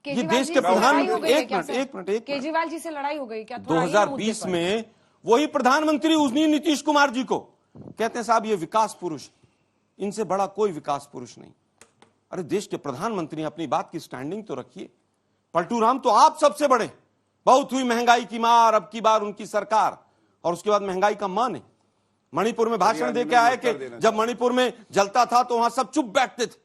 ये देश के प्रधानमंत्री, एक मिनट, केजरीवाल जी से लड़ाई हो गई क्या? 2020 में वही प्रधानमंत्री उन्हीं नीतीश कुमार जी को कहते हैं साहब ये विकास पुरुष, इनसे बड़ा कोई विकास पुरुष नहीं। अरे देश के प्रधानमंत्री अपनी बात की स्टैंडिंग तो रखिए। पलटू राम तो आप सबसे बड़े, बहुत हुई महंगाई की मार, अब की बार उनकी सरकार, और उसके बाद महंगाई का मान है। मणिपुर में भाषण देके आए कि जब मणिपुर में जलता था तो वहां सब चुप बैठते थे।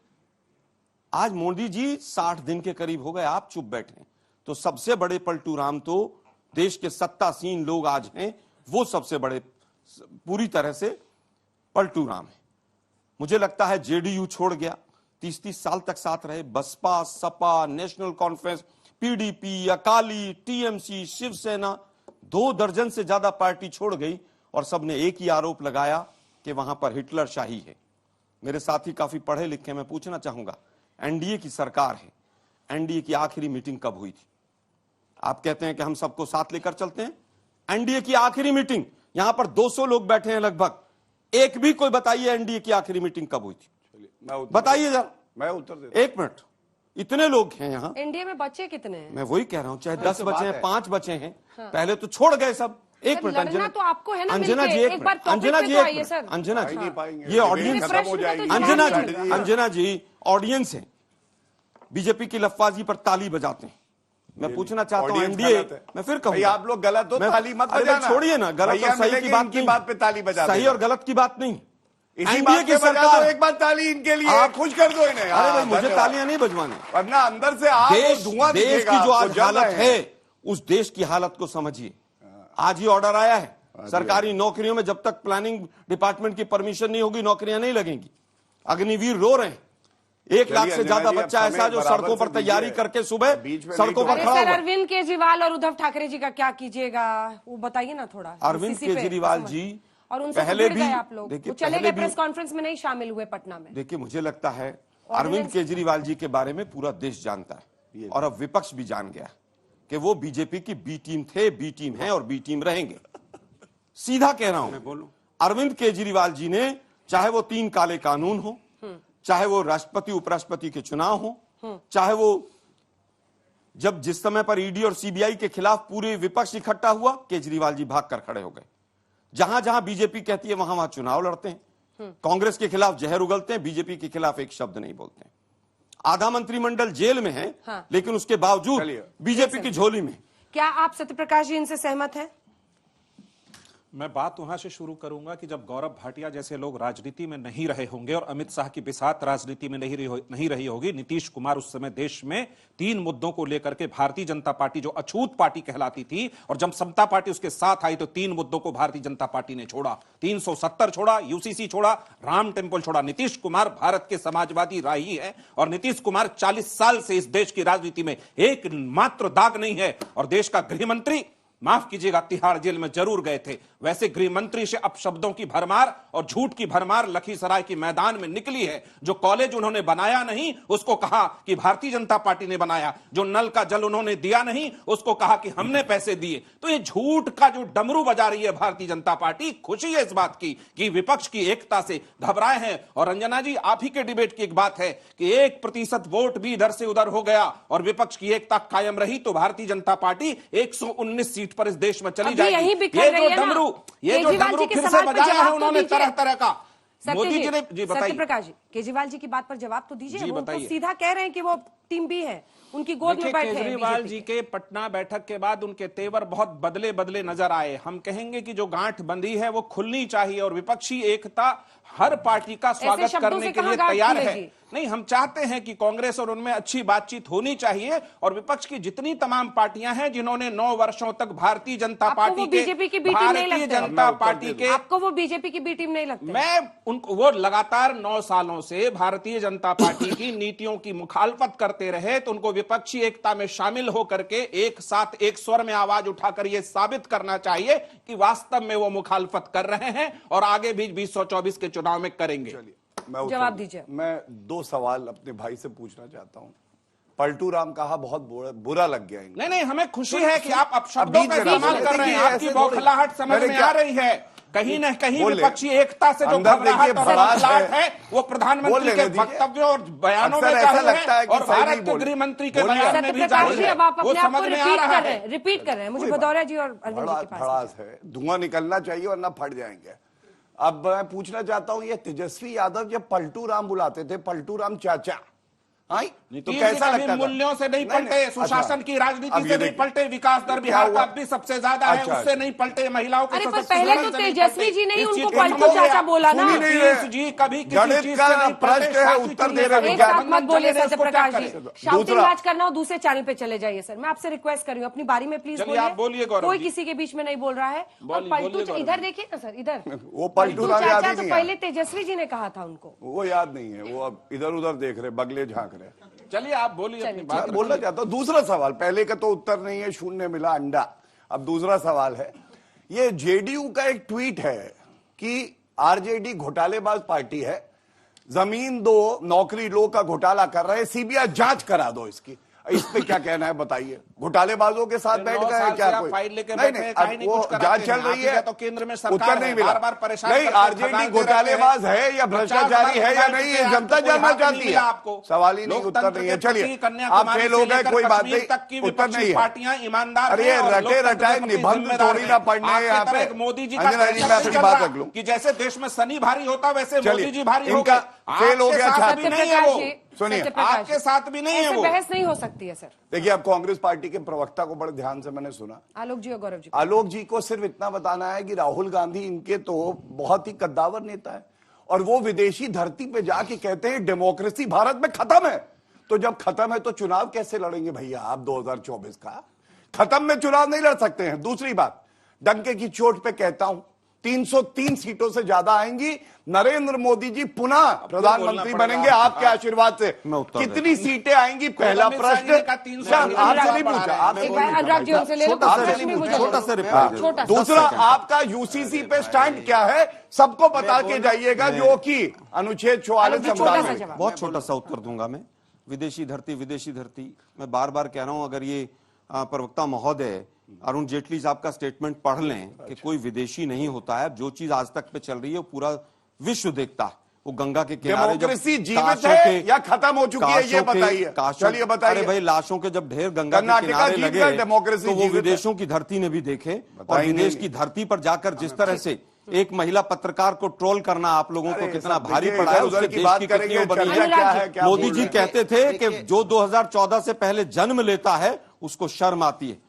आज मोदी जी 60 दिन के करीब हो गए, आप चुप बैठे। तो सबसे बड़े पलटू राम तो देश के सत्तासीन लोग आज हैं, वो सबसे बड़े पूरी तरह से पलटू राम है। मुझे लगता है जेडीयू छोड़ गया, 30-30 साल तक साथ रहे, Baspa, Sapa, national conference, PDP, Akali, TMC, Shiv Sena, 2 दर्जन से ज्यादा पार्टी छोड़ गई और सबने एक ही आरोप लगाया कि वहां पर हिटलर शाही है। मेरे साथी काफी पढ़े लिखे, मैं पूछना चाहूंगा, एनडीए की सरकार है, एनडीए की आखिरी मीटिंग कब हुई थी? आप कहते हैं कि हम सबको साथ लेकर चलते हैं। एनडीए की आखिरी मीटिंग, यहां पर 200 लोग बैठे हैं लगभग, एक भी कोई बताइए एनडीए की आखिरी मीटिंग कब हुई थी? बताइए जरा। मैं उत्तर देता। एक मिनट, इतने लोग हैं यहाँ, एनडीए में बच्चे कितने हैं? मैं वही कह रहा हूं, चाहे 10 बचे हैं, 5 बचे हैं, पहले तो छोड़ गए सब। एक मिनट अंजना, तो आपको है ना, अंजना जी, एक मिनट, अंजना जी, अंजना जी, ये ऑडियंस, अंजना जी ऑडियंस है, बीजेपी की लफ्फाजी पर ताली बजाते हैं। मैं पूछना चाहता हूं एनडीए, मैं फिर कहूं आप लोग गलत हो, ताली मत बजाना। छोड़िए ना, गलत और सही की बात नहीं, बात पे ताली बजाते, सही और गलत की बात नहीं। एनडीए की सरकार, एक बार ताली इनके लिए, आप खुश कर दो इन्हें। अरे भाई मुझे तालियां नहीं बजवानी, वरना अंदर से आप धुआं देश दिखेगा। की जो आज हालत है, उस देश की हालत को समझिए। आज ही ऑर्डर आया है, सरकारी नौकरियों में जब तक प्लानिंग डिपार्टमेंट की परमिशन नहीं होगी नौकरियां नहीं लगेंगी। अग्निवीर रो रहे हैं, 1 लाख से ज्यादा बच्चा ऐसा जो सड़कों पर तैयारी करके सुबह सड़कों पर खड़ा हुआ। अरविंद केजरीवाल और उद्धव ठाकरे जी का क्या कीजिएगा, वो बताइए ना थोड़ा। अरविंद केजरीवाल जी और उनसे पहले भी, आप लोग देखिए चले गए, प्रेस कॉन्फ्रेंस में नहीं शामिल हुए पटना में। देखिए मुझे लगता है अरविंद केजरीवाल जी के बारे में पूरा देश जानता है, और अब विपक्ष भी जान गया कि वो बीजेपी की बी टीम थे, बी टीम है और बी टीम रहेंगे। सीधा कह रहा हूं मैं, बोलूं, अरविंद केजरीवाल जी ने, चाहे वो 3 काले कानून हो, चाहे वो राष्ट्रपति उपराष्ट्रपति के चुनाव हो, चाहे वो जब जिस समय पर ईडी और सीबीआई के खिलाफ पूरे विपक्ष इकट्ठा हुआ, केजरीवाल जी भागकर खड़े हो गए। जहां जहां बीजेपी कहती है वहां वहां चुनाव लड़ते हैं, कांग्रेस के खिलाफ जहर उगलते हैं, बीजेपी के खिलाफ एक शब्द नहीं बोलते हैं। आधा मंत्रिमंडल जेल में है, लेकिन उसके बावजूद बीजेपी की झोली में। क्या आप सत्यप्रकाश जी इनसे सहमत हैं? मैं बात वहां से शुरू करूंगा कि जब गौरव भाटिया जैसे लोग राजनीति में नहीं रहे होंगे और अमित शाह की बिसात राजनीति में नहीं रही होगी, नीतीश कुमार उस समय देश में 3 मुद्दों को लेकर के भारतीय जनता पार्टी जो अछूत पार्टी कहलाती थी, और जब समता पार्टी उसके साथ आई तो 3 मुद्दों को भारतीय जनता पार्टी ने छोड़ा। 370 छोड़ा, यूसीसी छोड़ा, राम टेम्पल छोड़ा। नीतीश कुमार भारत के समाजवादी राही है और नीतीश कुमार 40 साल से इस देश की राजनीति में एक मात्र दाग नहीं है, और देश का गृह मंत्री, माफ कीजिएगा, तिहाड़ जेल में जरूर गए थे। वैसे गृह मंत्री से अपशब्दों की भरमार और झूठ की भरमार लखीसराय की मैदान में निकली है। जो कॉलेज उन्होंने बनाया नहीं उसको कहा कि भारतीय जनता पार्टी ने बनाया, जो नल का जल उन्होंने दिया नहीं उसको कहा कि हमने पैसे दिए। तो ये झूठ का जो डमरू बजा रही है भारतीय जनता पार्टी, खुशी है इस बात की कि विपक्ष की एकता से घबराए हैं। और अंजना जी, आप ही के डिबेट की एक बात है कि 1% वोट भी इधर से उधर हो गया और विपक्ष की एकता कायम रही तो भारतीय जनता पार्टी 119 सीट पर इस देश में चली जाएगी। ये जो डमरू फिर से बजाया है उन्होंने तरह तरह का। मोदी जी ने, जी बताइए। सत्यप्रकाश जी, केजरीवाल जी की बात पर जवाब तो दीजिए। वो तो सीधा कह रहे हैं कि वो टीम बी है, उनकी गोद में बैठे हैं। केजरीवाल जी के पटना बैठक के बाद उनके तेवर बहुत बदले बदले नजर आए। हम कहेंगे कि जो गांठ बंदी है वो खुलनी चाहिए और विपक्षी एकता हर पार्टी का स्वागत करने के लिए तैयार है। नहीं, हम चाहते हैं कि कांग्रेस और उनमें अच्छी बातचीत होनी चाहिए और विपक्ष की जितनी तमाम पार्टियां हैं जिन्होंने 9 वर्षों तक भारतीय जनता पार्टी के, भारतीय जनता पार्टी के, आपको वो बीजेपी की बी टीम नहीं लगती? मैं उनको, वो लगातार 9 सालों से भारतीय जनता पार्टी की नीतियों की मुखालफत करते रहे, तो उनको विपक्षी एकता में शामिल होकर के एक साथ एक स्वर में आवाज उठाकर यह साबित करना चाहिए कि वास्तव में वो मुखालफत कर रहे हैं और आगे भी 2024 के चुनाव में करेंगे। जवाब दीजिए। मैं 2 सवाल अपने भाई से पूछना चाहता हूं। पलटू राम कहा बहुत बुरा लग गया इनको। नहीं, हमें खुशी है कि आप अपशब्दों का इस्तेमाल कर रहे हैं, आपकी बौखलाहट समझ में आ रही है। कहीं न कहीं बोल ले। विपक्षी एकता से जो अंदर घबराहट देखिए, और भड़ास घबराहट है। है वो प्रधानमंत्री बोल के लेने दीजिए। वक्तव्यों और बयानों में अक्सर ऐसा जाहिर लगता है कि और सही नहीं भारत के बोले। गृह मंत्री के बोलिए। बयान में भी सत्यप्रकाश जाहिर जी, है अब आप वो अपने आप को समझ में आ रिपीट रहा कर रहे है। हैं, रिपीट कर रहे हैं। मुझे कोई बात भदौरिया जी और अरविंद जी के पास भड़ास है, धुआं निकलना चाहिए वरना फट जाएंगे। अब मैं पूछना चाहता हूं, ये तेजस्वी यादव जब पलटू राम बुलाते थे, पलटू राम चाचा, हाँ? तो नीतीश जी कैसा कभी लगता था? मूल्यों से नहीं पलटे, सुशासन अच्छा। की राजनीति अब से ये नहीं देखिए। पलटे, विकास दर क्या बिहार हुआ? का अब भी सबसे ज्यादा है, अच्छा, उससे अच्छा। नहीं पलटे, महिलाओं के अरे पर सशक्तिकरण पहले तो से नहीं तेजस्वी पलटे। जी ने ही इस उनको चीज को पलटू समझो चाचा आप। बोला ना। सुनी नहीं रहे। नीतीश जी कभी किसी गणित चीज का से नहीं प्रश्न पलटे, है, शास्त्री उत्तर चुनने दे का रहे एक विज्ञान साथ मत बोलिए चले, उसको क्या सत्यप्रकाश जी। करें? शाउटिंग दूसरा। मैच करना हो दूसरे चैनल पे चले जाइए सर। मैं आपसे रिक्वेस्ट कर रही हूँ, अपनी बारी में प्लीज चलिए, आप बोलिए गौरव कोई जी। किसी के बीच में नहीं बोल रहा है। और बोलिए पलटू गौरव इधर जी। देखिए ना सर, इधर वो पलटू राम याद चाचा ही तो नहीं पहले है। तेजस्वी जी ने कहा था उनको। वो याद नहीं है, वो अब इधर उधर देख रहे, बगले झांक रहे। चलिए आप बोलिए अपनी बात मैं बोलना चाहता हूं दूसरा सवाल, पहले का तो उत्तर नहीं है, शून्य मिला अंडा। अब दूसरा सवाल है, ये जेडीयू का एक ट्वीट है कि आरजेडी घोटालेबाज पार्टी है, जमीन दो नौकरी लो का घोटाला कर रहे हैं, सीबीआई जांच करा दो इसकी। इस पे क्या कहना है बताइए? घोटालेबाजों के साथ बैठ गए हैं क्या कोई? फाइल लेके नहीं बैठे नहीं, हैं, काहे अब नहीं वो कुछ कराते जांच हैं। चल रही आप ही का है, तो केंद्र में सरकार उत्तर नहीं है, मिला। बार-बार परेशान नहीं, करके आरजेडी भगाते रहते घोटालेबाज हैं। है या 50 भ्रष्टाचारी है या नहीं, ये जनता जानना चाहती है। आपको सवाल ही नहीं, उत्तर नहीं है। चलिए, आप फेल हो गए, कोई बात नहीं, उत्तर नहीं है। पार्टियां ईमानदार अरे ये रटे रटाए निबंध थोड़ी ना पढ़ने हैं यहाँ पे। मोदी जी का अंजना जी, मैं अपनी बात रख लूं कि जैसे देश में शनि भारी होता वैसे मोदी चलिए, जी भारी हो इनका गए। फेल हो आपके गया साथ छात्र। भी नहीं है वो। सुनिए, आपके साथ भी नहीं है ऐसे वो। बहस नहीं हो सकती है सर। देखिए, अब कांग्रेस पार्टी के प्रवक्ता को बड़े ध्यान से मैंने सुना। आलोक जी और गौरव जी, आलोक जी को सिर्फ इतना बताना है कि राहुल गांधी इनके तो बहुत ही कद्दावर नेता है, और वो विदेशी धरती पे जाके कहते हैं डेमोक्रेसी भारत में खत्म है। तो जब खत्म है तो चुनाव कैसे लड़ेंगे भैया आप 2024 का? खत्म में चुनाव नहीं लड़ सकते हैं। दूसरी बात, डंके की चोट पे कहता हूं, 303 सीटों से ज्यादा आएंगी। नरेंद्र मोदी जी पुनः प्रधानमंत्री बनेंगे आपके आशीर्वाद से। मैं उत्तर कितनी सीटें आएंगी? पहला प्रश्न आपसे नहीं पूछा, आपसे एक बार अनुराग जी उनसे ले लो। छोटा सा रिप्लाई। छोटा सा। दूसरा, आपका यूसीसी पे स्टैंड क्या है सबको बता के जाइएगा, जो कि अनुच्छेद 44 छोटा सा संविधान में। जवाब। बहुत छोटा सा उत्तर दूंगा मैं। विदेशी धरती, मैं बार बार कह रहा हूं, अगर ये प्रवक्ता महोदय अरुण जेटली साहब का स्टेटमेंट पढ़ लें कि कोई विदेशी नहीं होता है। जो चीज आज तक पे चल रही है वो पूरा विश्व देखता है। वो गंगा के किनारे डेमोक्रेसी जीवित है या खत्म हो चुकी है, ये बताइए। चलिए बताइए। अरे भाई, लाशों के जब ढेर गंगा के कर्नाटका किनारे जीत लगे गया, डेमोक्रेसी तो वो जीवित है। विदेशों की धरती ने भी देखे। और बताइए विदेश नहीं। की धरती पर जाकर जिस तरह से एक महिला पत्रकार को ट्रोल करना आप लोगों को अरे कितना सब भारी देखिए, पड़ा है, इधर-उधर उससे की देश बात की करेंगे, कितनी बनी चर्चा है। क्या है, क्या मोदी बोल जी रहे हैं। कहते थे कि जो 2014 से पहले जन्म लेता है उसको शर्म आती है।